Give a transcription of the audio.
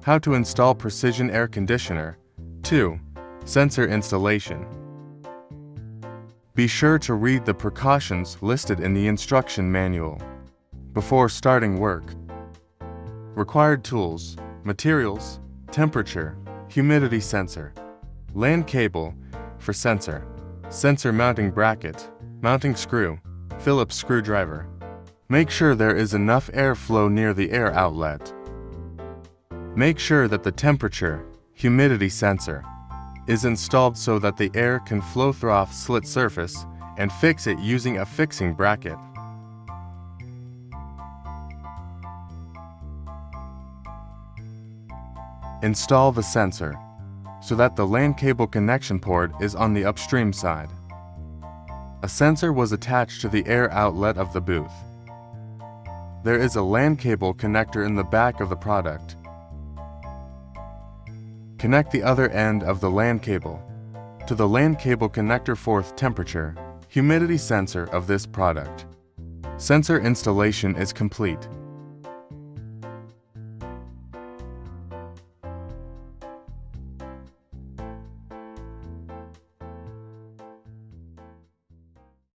How to install precision air conditioner. 2. Sensor installation. Be sure to read the precautions listed in the instruction manual before starting work. Required tools, materials, temperature, humidity sensor, LAN cable for sensor, sensor mounting bracket, mounting screw, Phillips screwdriver. Make sure there is enough airflow near the air outlet. Make sure that the temperature, humidity sensor is installed so that the air can flow through off slit surface, and fix it using a fixing bracket. Install the sensor so that the LAN cable connection port is on the upstream side. A sensor was attached to the air outlet of the booth. There is a LAN cable connector in the back of the product. Connect the other end of the LAN cable to the LAN cable connector fourth temperature, humidity sensor of this product. Sensor installation is complete.